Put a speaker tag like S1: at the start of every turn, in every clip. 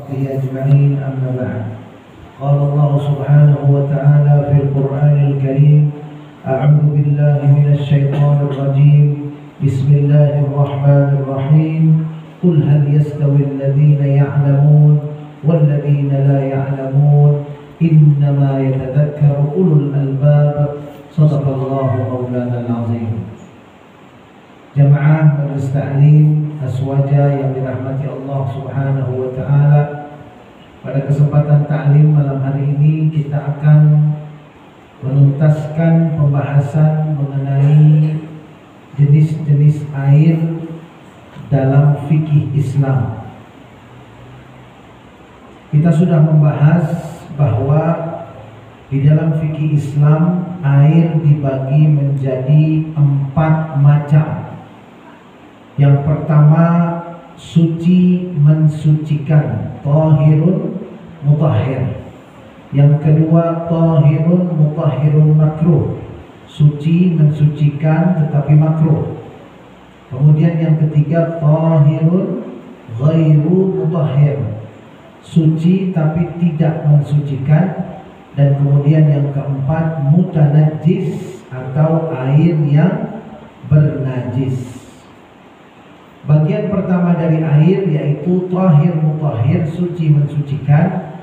S1: وصحبه أجمعين أما بعد قال الله سبحانه وتعالى في القرآن الكريم أعوذ بالله من الشيطان الرجيم بسم الله الرحمن الرحيم قل هل يستوي الذين يعلمون والذين لا يعلمون إنما يتذكر أولو الألباب صدق الله مولانا العظيم. Jamaah Majelis Ta'lim Aswaja yang dirahmati Allah Subhanahu wa taala. Pada kesempatan ta'lim malam hari ini kita akan menuntaskan pembahasan mengenai jenis-jenis air dalam fikih Islam. Kita sudah membahas bahwa di dalam fikih Islam air dibagi menjadi 4 macam. Yang pertama suci mensucikan, tahirun mutahhir. Yang kedua tahirun mutahhirun makruh, suci mensucikan tetapi makruh. Kemudian yang ketiga tahirun ghairu mutahhir, suci tapi tidak mensucikan. Dan kemudian yang keempat mutanajjis atau air yang bernajis. Bagian pertama dari air yaitu tahir mutahhir, suci mensucikan,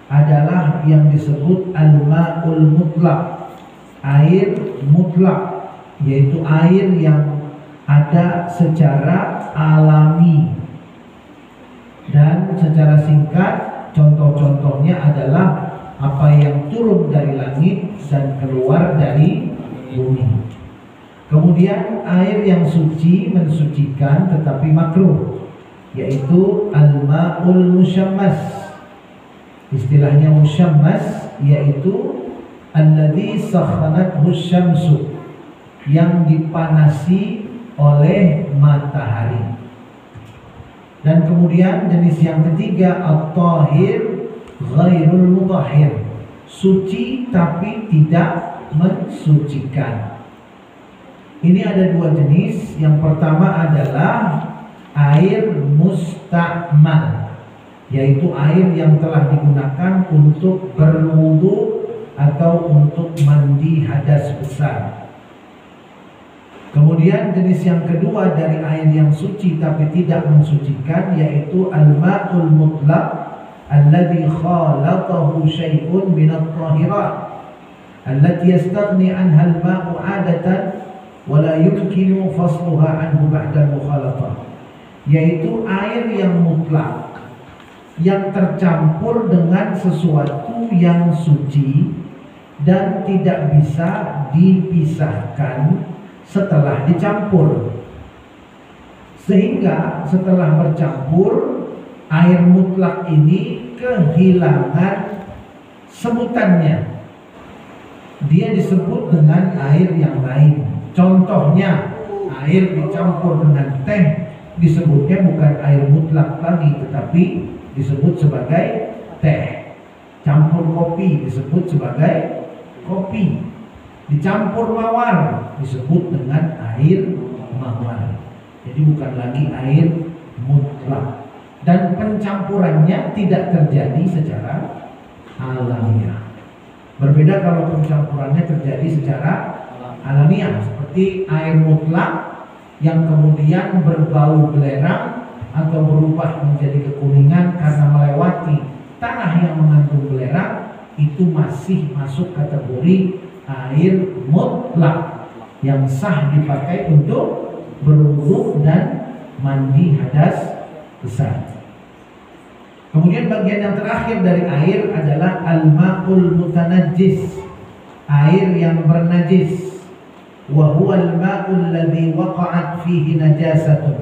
S1: adalah yang disebut al-ma'ul mutlaq, air mutlak, yaitu air yang ada secara alami. Dan secara singkat contoh-contohnya adalah apa yang turun dari langit dan keluar dari bumi. Kemudian air yang suci mensucikan tetapi makruh, yaitu al-ma'ul musyammas. Istilahnya musyammas yaitu alladzi sakhanathu syamsu, yang dipanasi oleh matahari. Dan kemudian jenis yang ketiga at-tahir ghairul mutahhir, suci tapi tidak mensucikan. Ini ada 2 jenis. Yang pertama adalah air mustakmal, yaitu air yang telah digunakan untuk berwudu atau untuk mandi hadas besar. Kemudian jenis yang kedua dari air yang suci tapi tidak mensucikan yaitu al-ma'ul mutlaq alladhi khalatahu syai'un min at-tahirat allati yastaghni anha al-ma'u 'adatan wa la yumkinu fasluha anhu ba'da al-mukhalatah, yaitu air yang mutlak yang tercampur dengan sesuatu yang suci dan tidak bisa dipisahkan setelah dicampur, sehingga setelah bercampur air mutlak ini kehilangan sebutannya, dia disebut dengan air yang lain. Contohnya air dicampur dengan teh disebutnya bukan air mutlak lagi tetapi disebut sebagai teh. Campur kopi disebut sebagai kopi. Dicampur mawar disebut dengan air mawar. Jadi bukan lagi air mutlak. Dan pencampurannya tidak terjadi secara alamiah. Berbeda kalau pencampurannya terjadi secara alamiah, seperti air mutlak yang kemudian berbau belerang atau berubah menjadi kekuningan karena melewati tanah yang mengandung belerang, itu masih masuk kategori air mutlak yang sah dipakai untuk berwudu dan mandi hadas besar. Kemudian bagian yang terakhir dari air adalah al-ma'ul mutanajjis, air yang bernajis. Wa huwa al-ma'ul ladzi waqa'at fihi najasatun,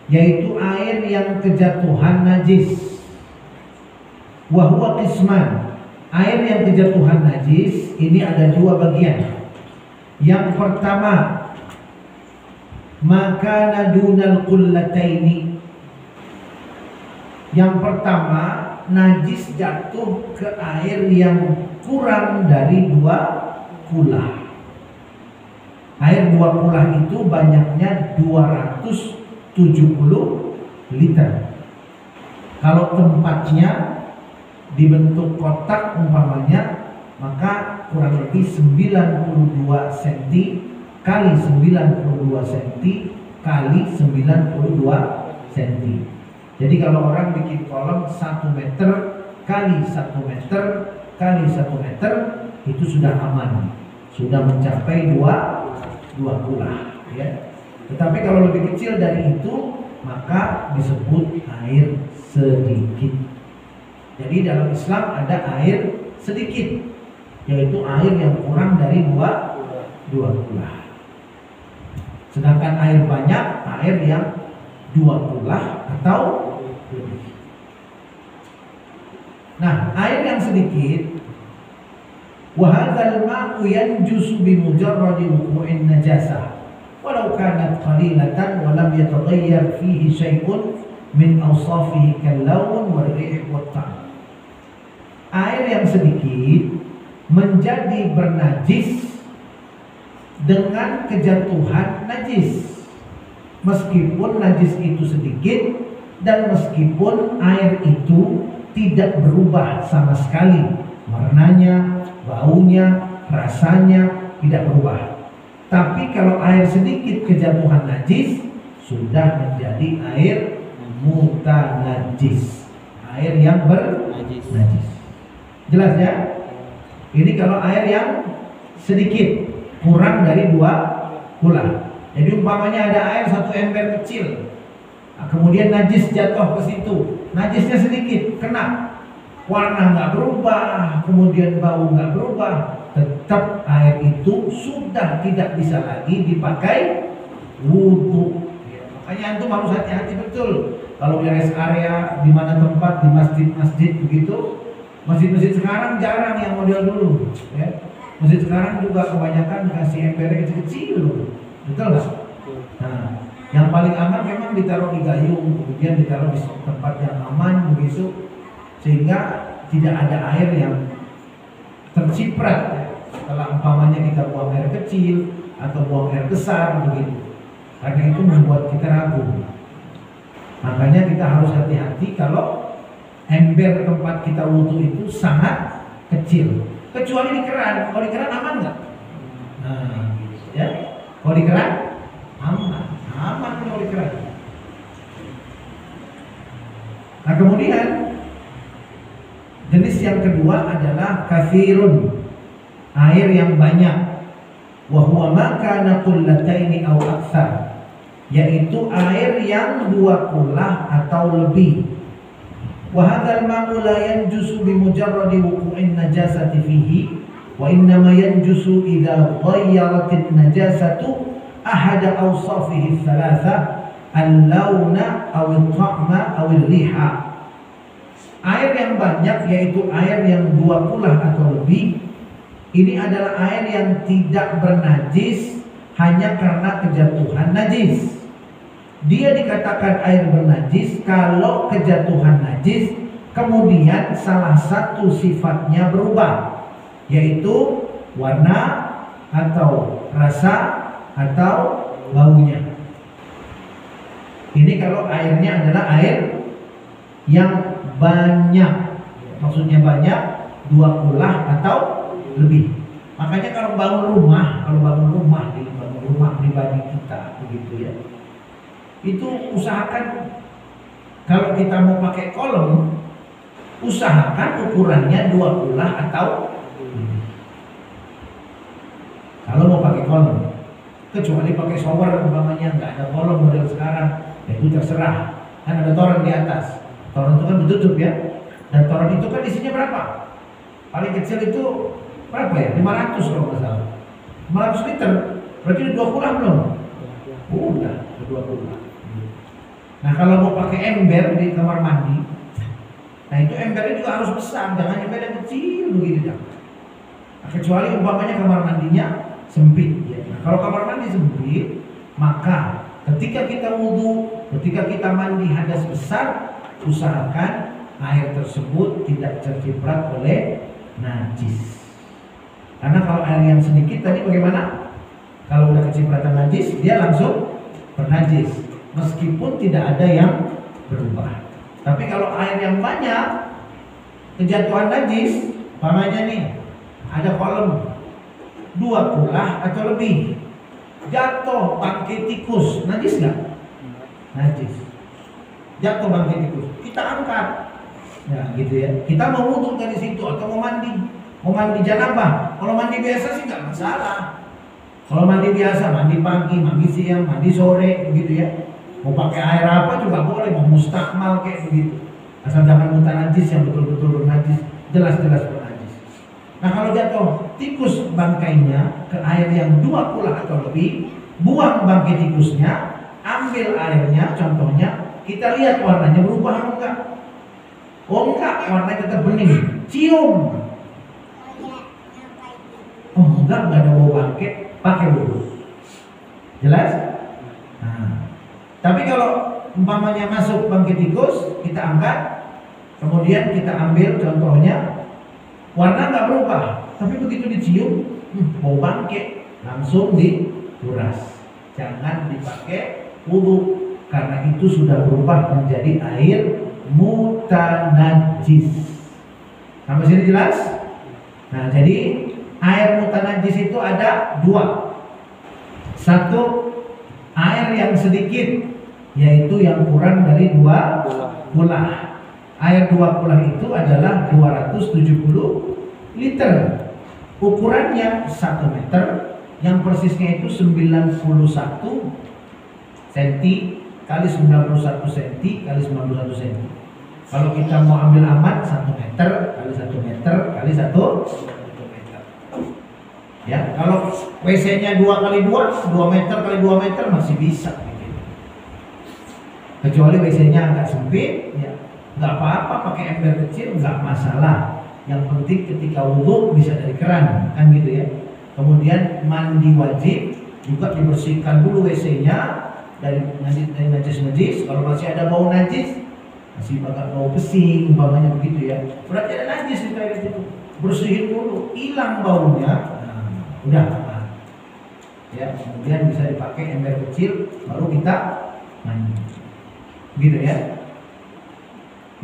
S1: yaitu air yang kejatuhan najis. Wa huwa qisman, air yang kejatuhan najis ini ada 2 bagian. Yang pertama maka dunal qullataini, yang pertama najis jatuh ke air yang kurang dari 2 kulah. Air 2 kulah itu banyaknya 270 liter. Kalau tempatnya dibentuk kotak umpamanya, maka kurang lebih 92 cm kali 92 cm kali 92 cm. Jadi kalau orang bikin kolom 1 meter kali 1 meter kali 1 meter, itu sudah aman, sudah mencapai 2 kulah ya. Tetapi kalau lebih kecil dari itu, maka disebut air sedikit. Jadi dalam Islam ada air sedikit, yaitu air yang kurang dari 2 kulah. Sedangkan air banyak, air yang 2 kulah atau lebih. Nah, air yang sedikit, wa hadzal ma'u yanjusu bi mujarradi wuqu'in najasah walau kanat qalilatan wa lam yataghayyar fihi syai'un min awsafihi kal-lawn wal-rih' wat-ta'am. Air yang sedikit menjadi bernajis dengan kejatuhan najis, meskipun najis itu sedikit dan meskipun air itu tidak berubah sama sekali, warnanya, baunya, rasanya tidak berubah. Tapi kalau air sedikit kejatuhan najis, sudah menjadi air mutanajis, air yang bernajis. Jelas ya? Ini kalau air yang sedikit, kurang dari 2 kulah. Jadi umpamanya ada air 1 ember kecil, kemudian najis jatuh ke situ, najisnya sedikit, kena, warna nggak berubah, kemudian bau nggak berubah, tetap air itu sudah tidak bisa lagi dipakai wudhu. Ya, makanya antum harus hati-hati betul kalau di rest area, di mana tempat, di masjid-masjid begitu. Masjid-masjid sekarang jarang yang model dulu, ya. Masjid sekarang juga kebanyakan kasih ember kecil-kecil, betul nggak? Nah, yang paling aman memang ditaruh di gayung, kemudian ditaruh di tempat yang aman begitu, sehingga tidak ada air yang terciprat ya. Setelah umpamanya kita buang air kecil atau buang air besar begitu, karena itu membuat kita ragu. Makanya kita harus hati-hati kalau ember tempat kita wudhu itu sangat kecil, kecuali di keran. Kalau di keran aman nggak? Nah, ya, kalau di keran aman kalau di keran. Nah, kemudian jenis yang kedua adalah kathirun, air yang banyak. Wa huwa ma kana qullataini aw aktsar, yaitu air yang 2 kulah atau lebih. Wa hadzal ma'u la yanjusu bi mujarradi wuqu'in najasati fihi, wa innama yanjusu idza ghayyarat an-najasatu ahada awsafihi thalatha, al-launa aw at-ta'ma aw ar-riha. Air yang banyak yaitu air yang 2 kulah atau lebih, ini adalah air yang tidak bernajis hanya karena kejatuhan najis. Dia dikatakan air bernajis kalau kejatuhan najis kemudian salah satu sifatnya berubah, yaitu warna atau rasa atau baunya. Ini kalau airnya adalah air yang banyak, maksudnya banyak 2 kulah atau lebih. Makanya kalau bangun rumah pribadi kita begitu ya, itu usahakan kalau kita mau pakai kolom, usahakan ukurannya 2 kulah atau lebih. Kalau mau pakai kolom, kecuali pakai shower umpamanya, nggak ada kolom model sekarang, ya itu terserah. Kan ada toren di atas. Toren itu kan ditutup ya. Dan toren itu kan isinya berapa? Paling kecil itu berapa ya? 500 kalau nggak salah. 500 liter. Berarti udah 2 kulah belum? Udah 2 kulah. Nah, kalau mau pakai ember di kamar mandi, nah itu embernya juga harus besar, jangan ember yang kecil begini dah. Nah, kecuali umpamanya kamar mandinya sempit ya. Nah, kalau kamar mandi sempit, maka ketika kita wudhu, ketika kita mandi hadas besar, usahakan air tersebut tidak terciprat oleh najis. Karena kalau air yang sedikit tadi bagaimana? Kalau udah kecipratan najis, dia langsung bernajis, meskipun tidak ada yang berubah. Tapi kalau air yang banyak, kejatuhan najis, umpamanya nih, ada kolam 2 kulah atau lebih, jatuh bangkai tikus, najis nggak? Najis. Jatuh bangkai tikus, kita angkat, ya gitu ya. Kita mau wudhu dari situ atau mau mandi janabah. Kalau mandi biasa sih nggak masalah. Kalau mandi biasa, mandi pagi, mandi siang, mandi sore, begitu ya. Mau pakai air apa juga boleh, mau mustakmal kayak begitu. Asal jangan mutanajis yang betul-betul bernajis, jelas-jelas bernajis. Nah kalau jatuh tikus bangkainya ke air yang 2 kulah atau lebih, buang bangkai tikusnya, ambil airnya, contohnya, kita lihat warnanya berubah atau enggak? Oh enggak, warnanya tetap bening, cium. Oh enggak ada bau bangkai, pakai wudhu. Jelas? Nah, tapi kalau umpamanya masuk bangkai tikus, kita angkat, kemudian kita ambil contohnya, warna nggak berubah, tapi begitu dicium, bau bangkai, langsung dikuras. Jangan dipakai wudhu, karena itu sudah berubah menjadi air mutanajis. Sampai sini jelas? Nah, jadi air mutanajis itu ada 2. Satu, air yang sedikit, yaitu yang kurang dari 2 kulah. Air 2 kulah itu adalah 270 liter. Ukurannya 1 meter, yang persisnya itu 91 cm kali 91 cm kali 91 cm. Kalau kita mau ambil aman, 1 meter kali 1 meter kali 1 meter. Ya, kalau WC-nya 2 kali 2, 2 meter kali 2 meter masih bisa. Kecuali WC-nya agak sempit, ya nggak apa-apa, pakai ember kecil nggak masalah. Yang penting ketika wudhu bisa dari keran, kan gitu ya. Kemudian mandi wajib juga dibersihkan dulu WC-nya dari najis-najis. Kalau masih ada bau najis, masih agak bau pesing umpamanya begitu ya, berarti ada najis di toilet itu. Bersihin dulu, hilang baunya, udah aman. Ya, kemudian bisa dipakai ember kecil, baru kita mandi. Gitu ya.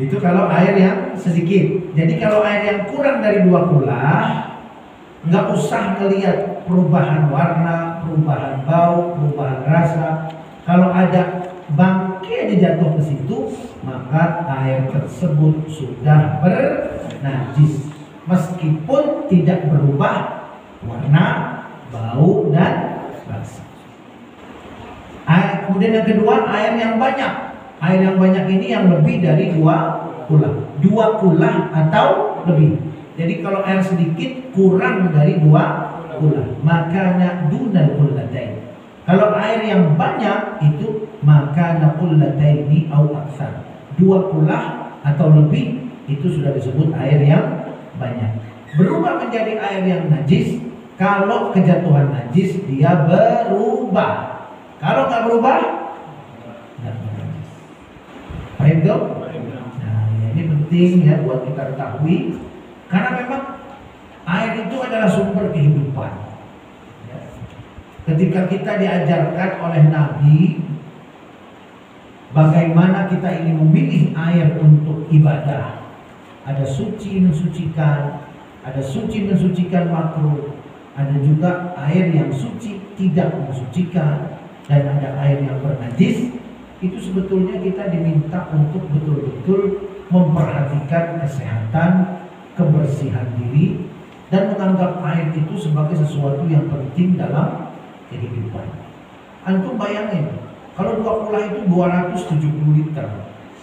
S1: Itu kalau air yang sedikit. Jadi kalau air yang kurang dari 2 kulah, nggak usah ngelihat perubahan warna, perubahan bau, perubahan rasa. Kalau ada bangkai aja jatuh ke situ, maka air tersebut sudah bernajis, meskipun tidak berubah warna, bau, dan rasa. Kemudian yang kedua, air yang banyak. Air yang banyak ini yang lebih dari 2 kulah. 2 kulah atau lebih. Jadi kalau air sedikit kurang dari 2 kulah, makanya dunal kullatain. Kalau air yang banyak itu makana kullataini au aktsar. 2 kulah atau lebih itu sudah disebut air yang banyak. Berubah menjadi air yang najis kalau kejatuhan najis dia berubah. Kalau nggak berubah, nggak najis. Paham dong? Nah, ini penting ya buat kita ketahui, karena memang air itu adalah sumber kehidupan. Ya. Ketika kita diajarkan oleh Nabi bagaimana kita ini memilih air untuk ibadah, ada suci mensucikan, ada suci mensucikan makruh, ada juga air yang suci tidak mensucikan, dan ada air yang bernajis. Itu sebetulnya kita diminta untuk betul-betul memperhatikan kesehatan, kebersihan diri, dan menganggap air itu sebagai sesuatu yang penting dalam kehidupan. Antum bayangin, kalau 2 kulah itu 270 liter.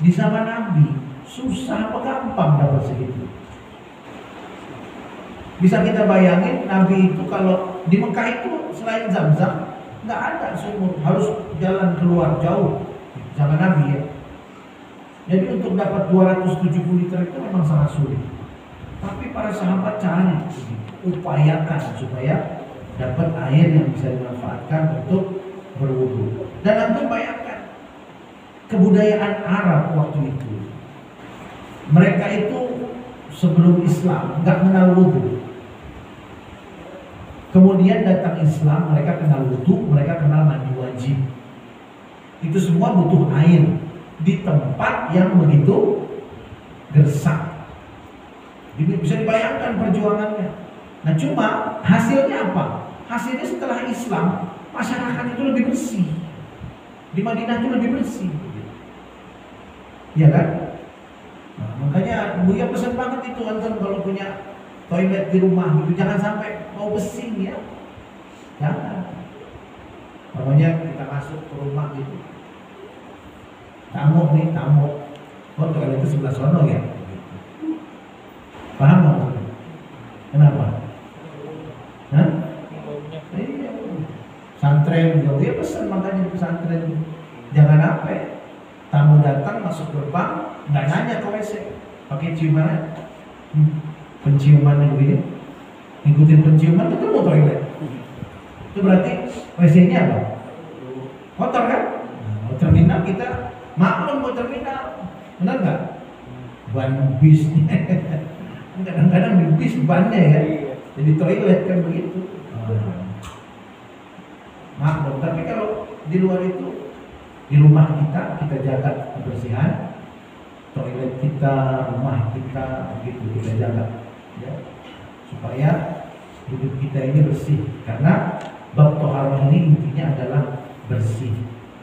S1: Di zaman Nabi, susah apa gampang dapat segitu? Bisa kita bayangin, Nabi itu kalau di Mekah itu selain Zam-Zam, nggak ada sumur, harus jalan keluar jauh. Zaman Nabi ya. Jadi untuk dapat 270 liter itu memang sangat sulit. Tapi para sahabat cari, upayakan supaya dapat air yang bisa dimanfaatkan untuk berwudu. Dan antum bayangkan kebudayaan Arab waktu itu. Mereka itu sebelum Islam nggak kenal wudu. Kemudian datang Islam, mereka kenal wudu, mereka kenal mandi wajib. Itu semua butuh air. di tempat yang begitu gersang. Jadi bisa dibayangkan perjuangannya. Nah cuma hasilnya apa? Hasilnya setelah Islam, masyarakat itu lebih bersih. Di Madinah itu lebih bersih. Iya kan? Nah, makanya Buya pesan banget itu antum kalau punya toilet di rumah gitu, jangan sampai mau besing ya. Jangan. Pokoknya kita masuk ke rumah gitu. Tamu nih, tamu. Oh toilet itu sebelah sono ya. Paham nggak? Kenapa? Hah? Iya. Santren, ya pesan makanya di pesantren. Jangan apa? Tamu datang masuk gerbang, nggak nanya ke WC, pakai ciuman, penciuman yang begini, ikutin penciuman ketemu toilet. Itu berarti WC-nya apa? Kotor kan? Nah, terminal kita maklum ke terminal, benar nggak? Ban bisnya, kadang-kadang di bis bannya ya, jadi toilet kan begitu. Maklum, tapi kalau di luar itu, di rumah kita jaga kebersihan, toilet kita, rumah kita, begitu kita jaga, ya, supaya hidup kita ini bersih. Karena bab toharah ini intinya adalah bersih.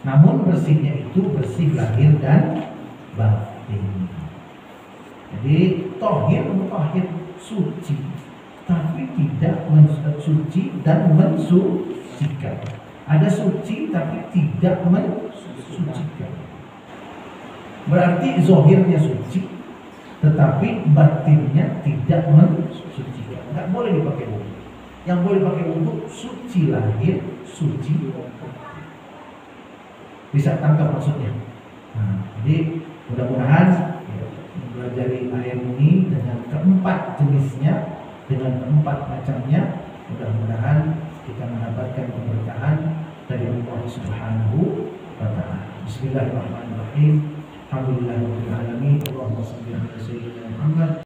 S1: Namun bersihnya itu bersih lahir dan batin. Jadi tohir, mutahhir, suci, tapi tidak mensuci dan mensucikan. Ada suci tapi tidak mensucikan. Berarti zohirnya suci, tetapi batinnya tidak mensucikan. Nggak boleh dipakai wudu. Yang boleh pakai wudu suci lahir, suci batin. Bisa tangkap maksudnya. Nah, jadi mudah-mudahan mempelajari ayat ini dengan keempat jenisnya, dengan keempat macamnya, mudah-mudahan kita mendapatkan keberkahan dari Allah Subhanahu wa taala. Bismillahirrahmanirrahim. Alhamdulillahirabbil alamin. Allahumma shalli ala sayyidina Muhammad.